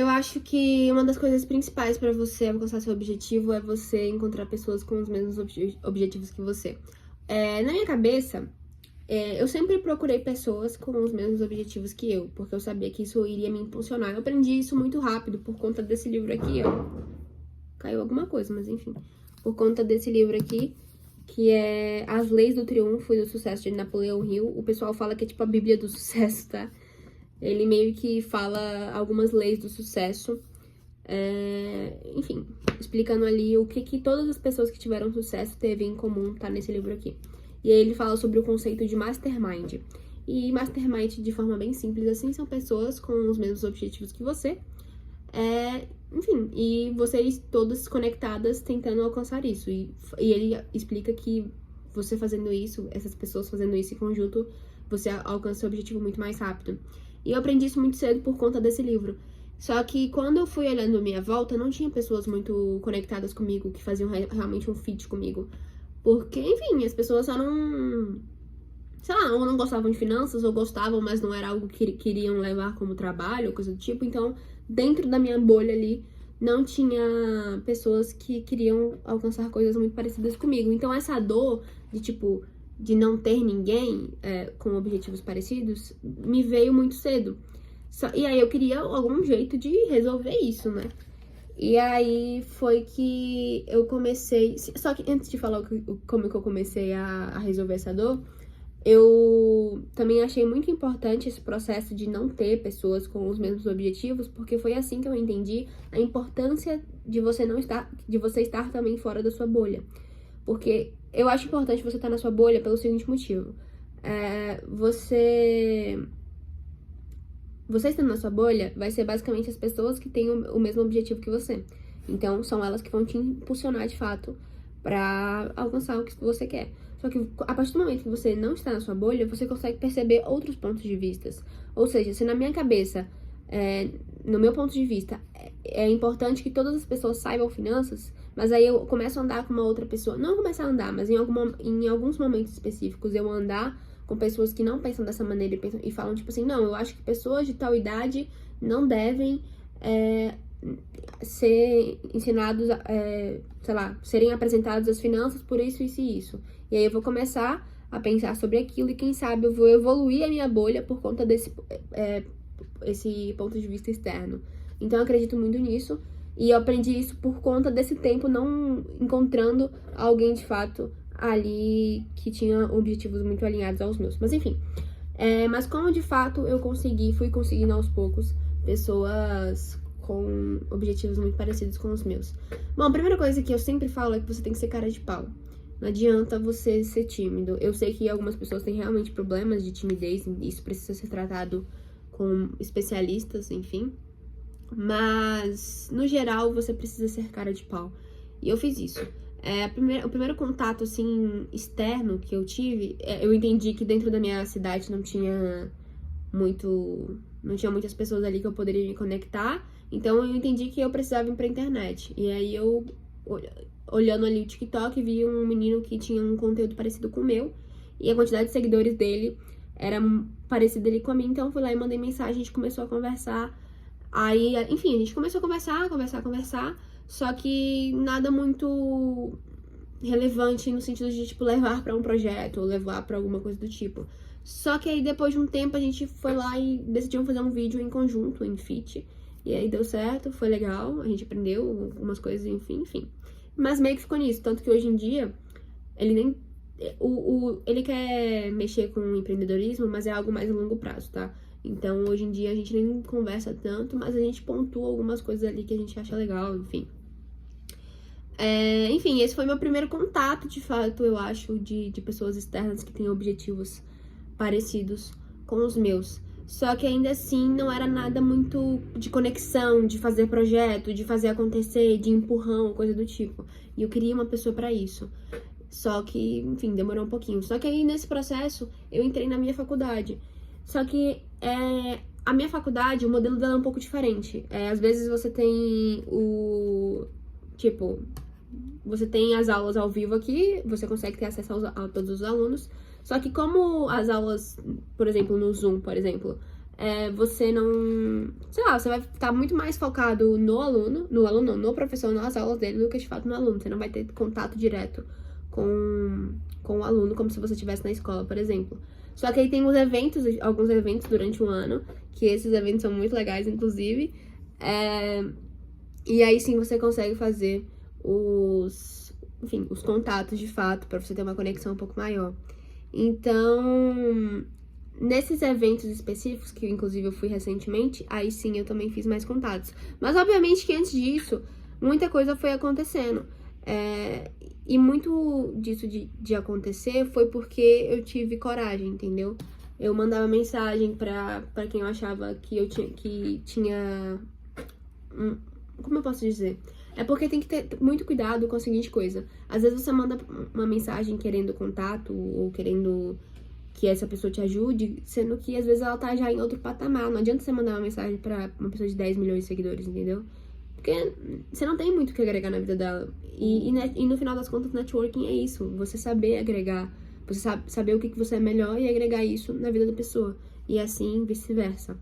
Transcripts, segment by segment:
Eu acho que uma das coisas principais pra você alcançar seu objetivo é você encontrar pessoas com os mesmos objetivos que você. Na minha cabeça, eu sempre procurei pessoas com os mesmos objetivos que eu, porque eu sabia que isso iria me impulsionar. Eu aprendi isso muito rápido por conta desse livro aqui, ó. Caiu alguma coisa, mas enfim. Por conta desse livro aqui, que é As Leis do Triunfo e do Sucesso de Napoleão Hill. O pessoal fala que é tipo a Bíblia do sucesso, tá? Ele meio que fala algumas leis do sucesso, enfim, explicando ali o que todas as pessoas que tiveram sucesso teve em comum, tá nesse livro aqui. E aí ele fala sobre o conceito de mastermind. E mastermind, de forma bem simples assim, são pessoas com os mesmos objetivos que você, enfim, e vocês todas conectadas tentando alcançar isso. E ele explica que você fazendo isso, essas pessoas fazendo isso em conjunto, você alcança o objetivo muito mais rápido. E eu aprendi isso muito cedo por conta desse livro. Só que quando eu fui olhando a minha volta, não tinha pessoas muito conectadas comigo, que faziam realmente um fit comigo. Porque, enfim, as pessoas só não... sei lá, ou não gostavam de finanças, ou gostavam, mas não era algo que queriam levar como trabalho, ou coisa do tipo. Então, dentro da minha bolha ali, não tinha pessoas que queriam alcançar coisas muito parecidas comigo. Então, essa dor de, tipo, de não ter ninguém com objetivos parecidos, me veio muito cedo. E aí eu queria algum jeito de resolver isso, né? E aí foi que eu comecei... Só que antes de falar como que eu comecei a resolver essa dor, eu também achei muito importante esse processo de não ter pessoas com os mesmos objetivos, porque foi assim que eu entendi a importância de você estar também fora da sua bolha. Porque eu acho importante você estar na sua bolha pelo seguinte motivo. Você estando na sua bolha vai ser basicamente as pessoas que têm o mesmo objetivo que você. Então, são elas que vão te impulsionar de fato pra alcançar o que você quer. Só que a partir do momento que você não está na sua bolha, você consegue perceber outros pontos de vista. Ou seja, se na minha cabeça, no meu ponto de vista, é importante que todas as pessoas saibam finanças, mas aí eu começo a andar com uma outra pessoa. Não começar a andar, mas em alguns momentos específicos eu andar com pessoas que não pensam dessa maneira e falam tipo assim, não, eu acho que pessoas de tal idade não devem ser ensinados, sei lá, serem apresentados as finanças por isso, isso e isso. E aí eu vou começar a pensar sobre aquilo e quem sabe eu vou evoluir a minha bolha por conta esse ponto de vista externo. Então eu acredito muito nisso e eu aprendi isso por conta desse tempo não encontrando alguém de fato ali que tinha objetivos muito alinhados aos meus. Mas enfim, mas como de fato eu fui conseguindo aos poucos pessoas com objetivos muito parecidos com os meus. Bom, a primeira coisa que eu sempre falo é que você tem que ser cara de pau. Não adianta você ser tímido. Eu sei que algumas pessoas têm realmente problemas de timidez, e isso precisa ser tratado com especialistas, enfim. Mas, no geral, você precisa ser cara de pau. E eu fiz isso. O primeiro contato, assim, externo que eu tive, eu entendi que dentro da minha cidade não tinha muitas pessoas ali que eu poderia me conectar. Então, eu entendi que eu precisava ir pra internet. E aí, eu, olhando ali o TikTok, vi um menino que tinha um conteúdo parecido com o meu. E a quantidade de seguidores dele era parecida ali com a minha. Então, eu fui lá e mandei mensagem, a gente começou a conversar. Aí, enfim, a gente começou a conversar. Só que nada muito relevante no sentido de, tipo, levar pra um projeto ou levar pra alguma coisa do tipo. Só que aí, depois de um tempo, a gente foi lá e decidiu fazer um vídeo em conjunto, em feat. E aí deu certo, foi legal, a gente aprendeu algumas coisas, enfim. Mas meio que ficou nisso, tanto que hoje em dia, ele nem... ele quer mexer com o empreendedorismo, mas é algo mais a longo prazo, tá? Então, hoje em dia, a gente nem conversa tanto, mas a gente pontua algumas coisas ali que a gente acha legal, enfim. Enfim, esse foi meu primeiro contato, de fato, eu acho, de pessoas externas que têm objetivos parecidos com os meus. Só que ainda assim não era nada muito de conexão, de fazer projeto, de fazer acontecer, de empurrão, coisa do tipo. E eu queria uma pessoa pra isso. Só que, enfim, demorou um pouquinho. Só que aí, nesse processo, eu entrei na minha faculdade. Só que a minha faculdade, o modelo dela é um pouco diferente. Às vezes você tem você tem as aulas ao vivo aqui, você consegue ter acesso a todos os alunos. Só que como as aulas, por exemplo, no Zoom, por exemplo, você não... Sei lá, você vai estar muito mais focado no professor, nas aulas dele, do que de fato no aluno. Você não vai ter contato direto com o aluno, como se você estivesse na escola, por exemplo. Só que aí tem alguns eventos durante o ano, que esses eventos são muito legais, inclusive. E aí sim você consegue fazer os contatos de fato, pra você ter uma conexão um pouco maior. Então, nesses eventos específicos, que inclusive eu fui recentemente, aí sim eu também fiz mais contatos. Mas obviamente que antes disso, muita coisa foi acontecendo. E muito disso de acontecer foi porque eu tive coragem, entendeu? Eu mandava mensagem pra quem eu achava que tinha... Como eu posso dizer? É porque tem que ter muito cuidado com a seguinte coisa. Às vezes você manda uma mensagem querendo contato ou querendo que essa pessoa te ajude, sendo que às vezes ela tá já em outro patamar. Não adianta você mandar uma mensagem pra uma pessoa de 10 milhões de seguidores, entendeu? Porque você não tem muito o que agregar na vida dela. E no final das contas, networking é isso. Você saber agregar. Você saber o que você é melhor e agregar isso na vida da pessoa. E assim, vice-versa.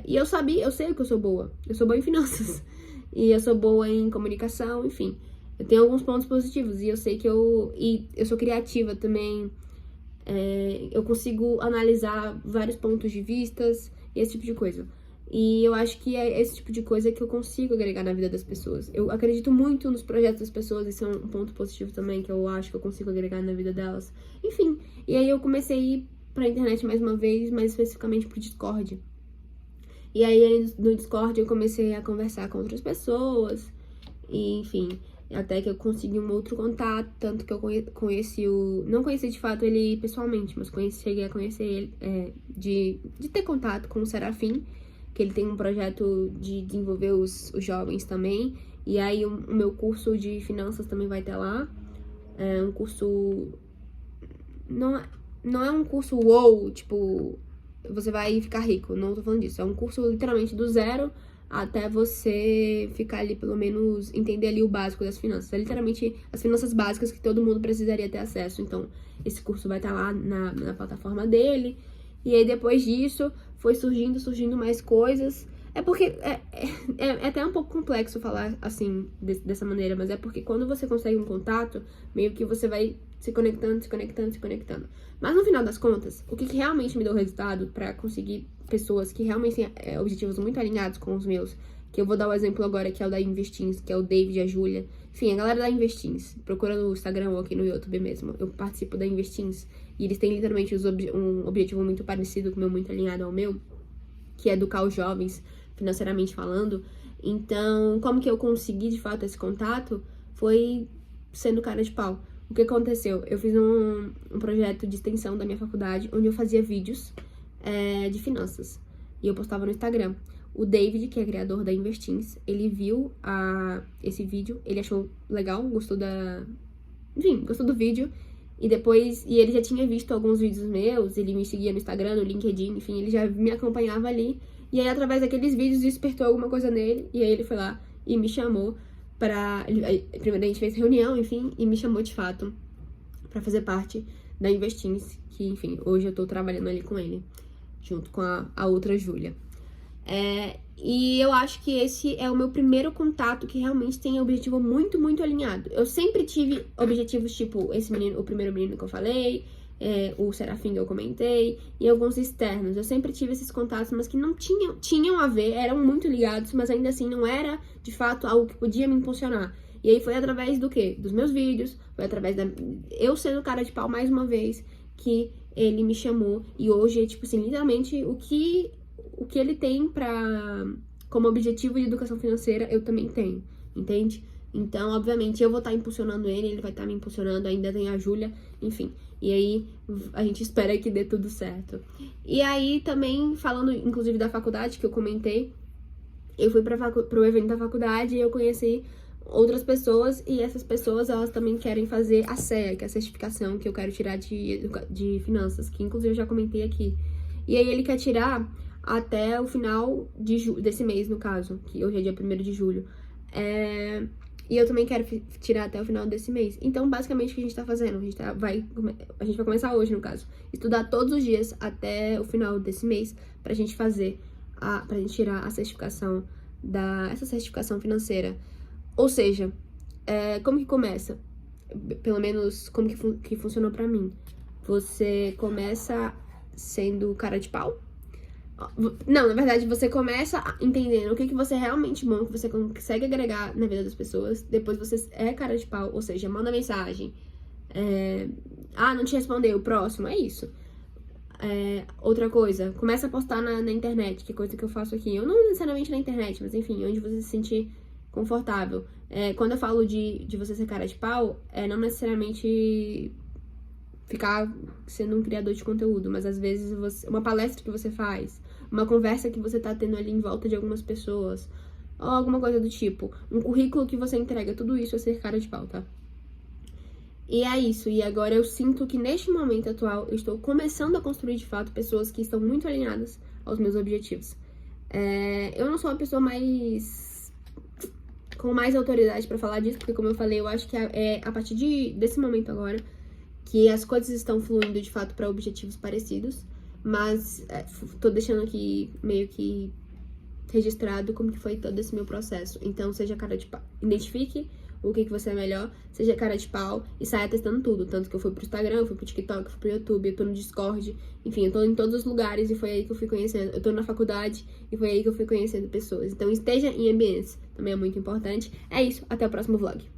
E eu sei que eu sou boa. Eu sou boa em finanças. E eu sou boa em comunicação, enfim. Eu tenho alguns pontos positivos. E eu sei que eu sou criativa também. Eu consigo analisar vários pontos de vistas e esse tipo de coisa. E eu acho que é esse tipo de coisa que eu consigo agregar na vida das pessoas. Eu acredito muito nos projetos das pessoas, isso é um ponto positivo também, que eu acho que eu consigo agregar na vida delas. Enfim, e aí eu comecei a ir pra internet mais uma vez, mais especificamente pro Discord. E aí no Discord eu comecei a conversar com outras pessoas, e enfim, até que eu consegui um outro contato, tanto que eu conheci não conheci de fato ele pessoalmente, mas cheguei a conhecer ele, de ter contato com o Serafim, que ele tem um projeto de desenvolver os jovens também. E aí o meu curso de finanças também vai ter lá. É um curso... Não é um curso wow, tipo, você vai ficar rico. Não tô falando disso. É um curso literalmente do zero até você ficar ali, pelo menos, entender ali o básico das finanças. É literalmente as finanças básicas que todo mundo precisaria ter acesso. Então, esse curso vai estar lá na plataforma dele. E aí, depois disso, foi surgindo mais coisas. É porque é até um pouco complexo falar assim, dessa maneira, mas é porque quando você consegue um contato, meio que você vai se conectando. Mas no final das contas, o que realmente me deu resultado pra conseguir pessoas que realmente têm objetivos muito alinhados com os meus, que eu vou dar o exemplo agora, que é o da Investins, que é o David e a Júlia. Enfim, a galera da Investins, procura no Instagram ou aqui no YouTube mesmo. Eu participo da Investins e eles têm literalmente um objetivo muito parecido com o meu, muito alinhado ao meu, que é educar os jovens, financeiramente falando. Então, como que eu consegui, de fato, esse contato? Foi sendo cara de pau. O que aconteceu? Eu fiz um projeto de extensão da minha faculdade, onde eu fazia vídeos de finanças. E eu postava no Instagram. O David, que é criador da Investins, ele viu esse vídeo, ele achou legal, gostou do vídeo. E ele já tinha visto alguns vídeos meus, ele me seguia no Instagram, no LinkedIn, enfim, ele já me acompanhava ali. E aí, através daqueles vídeos, despertou alguma coisa nele, e aí ele foi lá e me chamou primeiro a gente fez reunião, enfim, e me chamou de fato pra fazer parte da Investins, que, enfim, hoje eu tô trabalhando ali com ele, junto com a outra Júlia. E eu acho que esse é o meu primeiro contato que realmente tem objetivo muito, muito alinhado. Eu sempre tive objetivos tipo esse menino, o primeiro menino que eu falei, o Serafim que eu comentei, e alguns externos. Eu sempre tive esses contatos, mas que não tinham a ver, eram muito ligados, mas ainda assim não era, de fato, algo que podia me impulsionar. E aí foi através do quê? Dos meus vídeos, foi através eu sendo cara de pau mais uma vez, que ele me chamou. E hoje é, tipo assim, literalmente o que ele tem como objetivo de educação financeira, eu também tenho, entende? Então, obviamente, eu vou estar impulsionando ele vai estar me impulsionando, ainda tem a Júlia, enfim. E aí, a gente espera que dê tudo certo. E aí, também, falando, inclusive, da faculdade, que eu comentei, eu fui pro evento da faculdade e eu conheci outras pessoas, e essas pessoas, elas também querem fazer a CEA, que é a certificação que eu quero tirar de finanças, que inclusive eu já comentei aqui. E aí, ele quer tirar até o final desse mês, no caso, que hoje é dia 1º de julho. E eu também quero tirar até o final desse mês. Então, basicamente, o que a gente tá fazendo? A gente vai começar hoje, no caso. Estudar todos os dias até o final desse mês pra gente pra gente tirar a certificação essa certificação financeira. Ou seja, como que começa? Pelo menos, como que funcionou pra mim. Você começa sendo cara de pau. Não, na verdade, você começa entendendo o que você é realmente bom, que você consegue agregar na vida das pessoas. Depois você é cara de pau, ou seja, manda mensagem. Não te respondeu, o próximo, é isso. Outra coisa, começa a postar na internet, que é coisa que eu faço aqui. Eu não necessariamente na internet, mas enfim, onde você se sentir confortável. Quando eu falo de você ser cara de pau, não necessariamente ficar sendo um criador de conteúdo, mas às vezes uma palestra que você faz, uma conversa que você tá tendo ali em volta de algumas pessoas, ou alguma coisa do tipo, um currículo que você entrega, tudo isso é ser cara de pau, tá? E é isso, e agora eu sinto que neste momento atual eu estou começando a construir de fato pessoas que estão muito alinhadas aos meus objetivos. Eu não sou uma pessoa com mais autoridade pra falar disso, porque como eu falei, eu acho que é a partir desse momento agora que as coisas estão fluindo de fato para objetivos parecidos, mas tô deixando aqui meio que registrado como que foi todo esse meu processo. Então, seja cara de pau, identifique o que você é melhor, seja cara de pau e saia testando tudo. Tanto que eu fui pro Instagram, eu fui pro TikTok, eu fui pro YouTube, eu tô no Discord, enfim, eu tô em todos os lugares e foi aí que eu fui conhecendo. Eu tô na faculdade e foi aí que eu fui conhecendo pessoas. Então, esteja em ambientes, também é muito importante. É isso, até o próximo vlog.